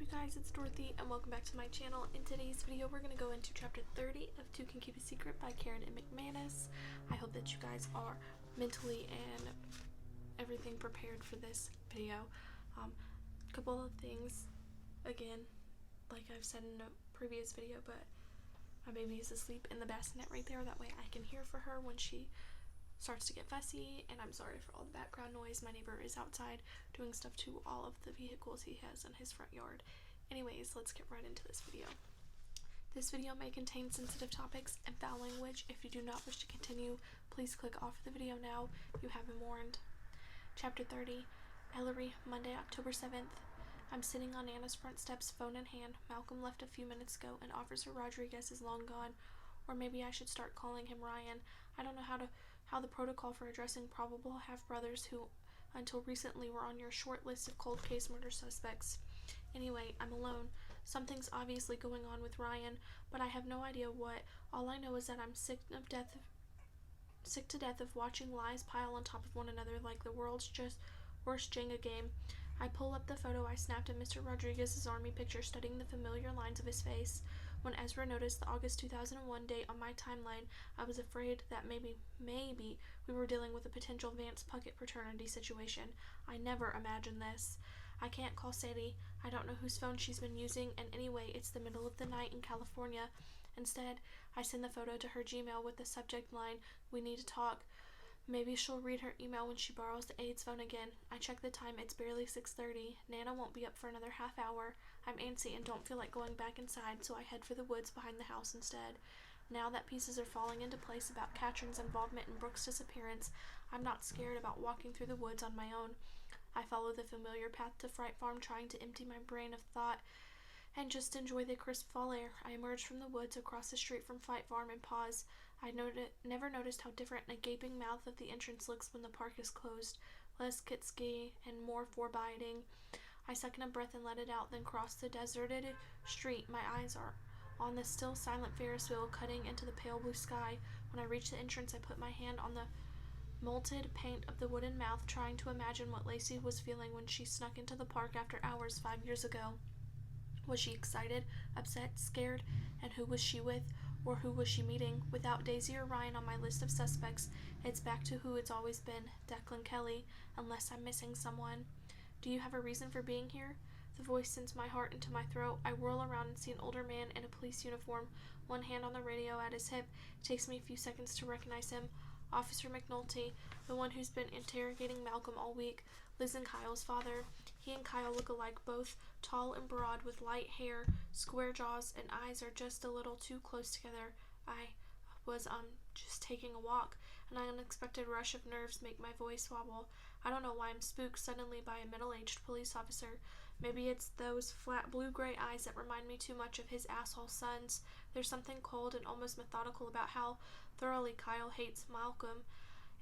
you guys, it's Dorothy and welcome back to my channel. In today's video we're going to go into chapter 30 of Two Can Keep a Secret by Karen and McManus. I hope that you guys are mentally and everything prepared for this video. A couple of things, again, like I've said in a previous video, but my baby is asleep in the bassinet right there. That way I can hear for her when she starts to get fussy, and I'm sorry for all the background noise. My neighbor is outside doing stuff to all of the vehicles he has in his front yard. Anyways, let's get right into this video. This video may contain sensitive topics and foul language. If you do not wish to continue, please click off the video now. You have been warned. Chapter 30, Ellery, Monday, October 7th. I'm sitting on Anna's front steps, phone in hand. Malcolm left a few minutes ago, and Officer Rodriguez is long gone. Or maybe I should start calling him Ryan. I don't know how the protocol for addressing probable half-brothers who until recently were on your short list of cold case murder suspects. Anyway, I'm alone. Something's obviously going on with Ryan, but I have no idea what. All I know is that I'm sick to death of watching lies pile on top of one another like the world's just worst Jenga game. I pull up the photo I snapped of Mr. Rodriguez's army picture, studying the familiar lines of his face. When Ezra noticed the August 2001 date on my timeline, I was afraid that maybe we were dealing with a potential Vance Puckett fraternity situation. I never imagined this. I can't call Sadie. I don't know whose phone she's been using, and anyway, it's the middle of the night in California. Instead, I send the photo to her Gmail with the subject line, "We need to talk." Maybe she'll read her email when she borrows the aide's phone again. I check the time, it's barely 6:30. Nana won't be up for another half hour. I'm antsy and don't feel like going back inside, so I head for the woods behind the house instead. Now that pieces are falling into place about Katrin's involvement in Brooke's disappearance, I'm not scared about walking through the woods on my own. I follow the familiar path to Fright Farm, trying to empty my brain of thought and just enjoy the crisp fall air. I emerge from the woods across the street from Fright Farm and pause. I never noticed how different a gaping mouth of the entrance looks when the park is closed. Less kitschy and more forbidding. I suck in a breath and let it out, then cross the deserted street. My eyes are on the still silent Ferris wheel cutting into the pale blue sky. When I reach the entrance, I put my hand on the molted paint of the wooden mouth, trying to imagine what Lacey was feeling when she snuck into the park after hours 5 years ago. Was she excited, upset, scared? And who was she with? Or who was she meeting? Without Daisy or Ryan on my list of suspects, it's back to who it's always been, Declan Kelly, unless I'm missing someone. Do you have a reason for being here? The voice sends my heart into my throat. I whirl around and see an older man in a police uniform, one hand on the radio at his hip. It takes me a few seconds to recognize him. Officer McNulty, the one who's been interrogating Malcolm all week, Liz and Kyle's father. He and Kyle look alike, both tall and broad with light hair, square jaws, and eyes are just a little too close together. I was just taking a walk. An unexpected rush of nerves make my voice wobble. I don't know why I'm spooked suddenly by a middle-aged police officer. Maybe it's those flat blue-gray eyes that remind me too much of his asshole sons. There's something cold and almost methodical about how thoroughly Kyle hates Malcolm.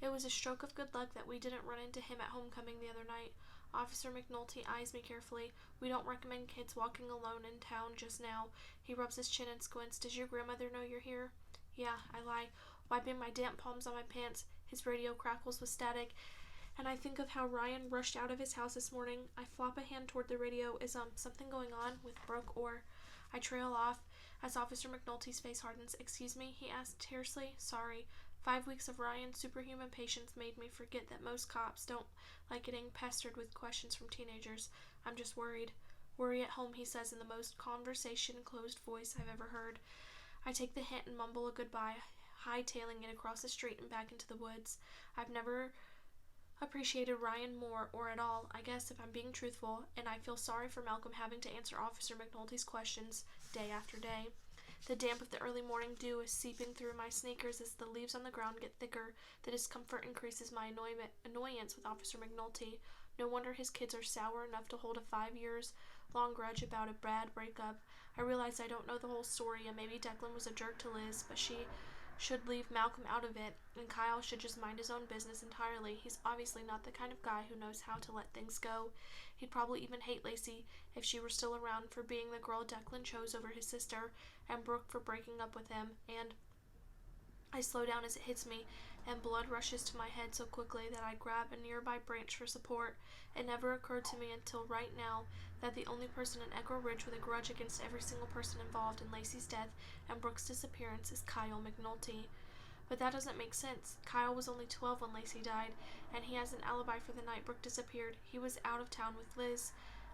It was a stroke of good luck that we didn't run into him at homecoming the other night. Officer McNulty eyes me carefully. We don't recommend kids walking alone in town just now. He rubs his chin and squints. Does your grandmother know you're here? Yeah, I lie, wiping my damp palms on my pants. His radio crackles with static, and I think of how Ryan rushed out of his house this morning. I flop a hand toward the radio. Is something going on with Brooke? Or I trail off as Officer McNulty's face hardens. Excuse me, he asked tersely. Sorry. 5 weeks of Ryan's superhuman patience made me forget that most cops don't like getting pestered with questions from teenagers. I'm just worried. Worry at home, he says in the most conversation-closed voice I've ever heard. I take the hint and mumble a goodbye, hightailing it across the street and back into the woods. I've never appreciated Ryan more, or at all, I guess, if I'm being truthful, and I feel sorry for Malcolm having to answer Officer McNulty's questions day after day. The damp of the early morning dew is seeping through my sneakers as the leaves on the ground get thicker. The discomfort increases my annoyance with Officer McNulty. No wonder his kids are sour enough to hold a 5 years long grudge about a bad breakup. I realize I don't know the whole story, and maybe Declan was a jerk to Liz, but she should leave Malcolm out of it, and Kyle should just mind his own business entirely. He's obviously not the kind of guy who knows how to let things go. He'd probably even hate Lacey if she were still around for being the girl Declan chose over his sister, and Brooke for breaking up with him. And I slow down as it hits me. and blood rushes to my head so quickly that I grab a nearby branch for support. It never occurred to me until right now that the only person in Echo Ridge with a grudge against every single person involved in Lacey's death and Brooke's disappearance is Kyle McNulty. But that doesn't make sense. Kyle was only 12 when Lacey died, and he has an alibi for the night Brooke disappeared. He was out of town with Liz,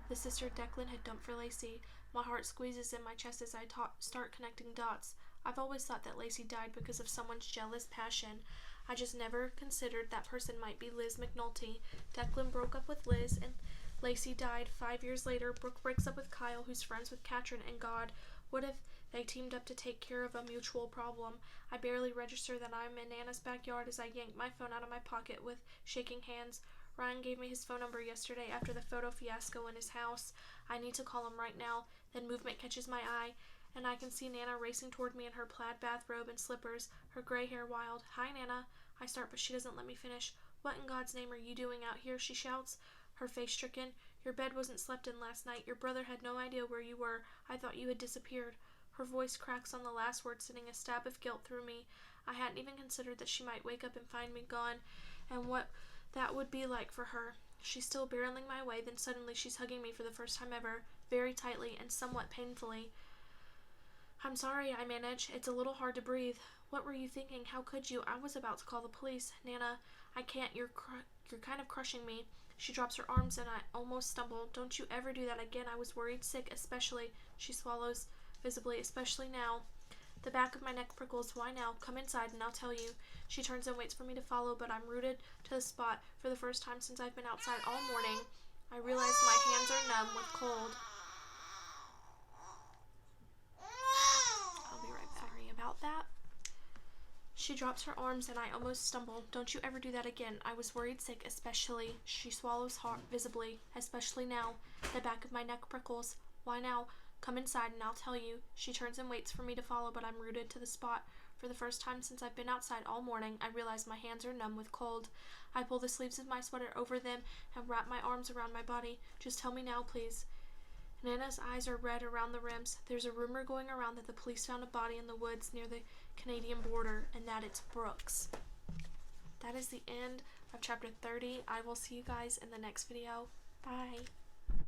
the sister Declan had dumped for Lacey. My heart squeezes in my chest as I start connecting dots. I've always thought that Lacey died because of someone's jealous passion. I just never considered that person might be Liz McNulty. Declan broke up with Liz, and Lacey died. 5 years later, Brooke breaks up with Kyle, who's friends with Katrin, and God, what if they teamed up to take care of a mutual problem? I barely register that I'm in Nana's backyard as I yank my phone out of my pocket with shaking hands. Ryan gave me his phone number yesterday after the photo fiasco in his house. I need to call him right now. Then movement catches my eye, and I can see Nana racing toward me in her plaid bathrobe and slippers, her gray hair wild. "Hi, Nana." I start, but she doesn't let me finish. "What in God's name are you doing out here?" she shouts, her face stricken. "Your bed wasn't slept in last night. Your brother had no idea where you were. I thought you had disappeared." Her voice cracks on the last word, sending a stab of guilt through me. I hadn't even considered that she might wake up and find me gone, and what that would be like for her. She's still barreling my way, then suddenly she's hugging me for the first time ever, very tightly and somewhat painfully. "I'm sorry," I manage. "It's a little hard to breathe." "What were you thinking? How could you? I was about to call the police." "Nana, I can't. You're kind of crushing me." She drops her arms and I almost stumble. "Don't you ever do that again. I was worried sick, especially," she swallows visibly, "especially now." The back of my neck prickles. "Why now? Come inside and I'll tell you." She turns and waits for me to follow, but I'm rooted to the spot. For the first time since I've been outside all morning, I realize my hands are numb with cold. I'll be right back. Sorry about that. She drops her arms and I almost stumble. "Don't you ever do that again. I was worried sick, especially." She swallows hard, visibly. "Especially now." The back of my neck prickles. "Why now? Come inside and I'll tell you." She turns and waits for me to follow, but I'm rooted to the spot. For the first time since I've been outside all morning, I realize my hands are numb with cold. I pull the sleeves of my sweater over them and wrap my arms around my body. "Just tell me now, please." Nana's eyes are red around the rims. "There's a rumor going around that the police found a body in the woods near the Canadian border and that it's Brooke's." That is the end of chapter 30. I will see you guys in the next video. Bye.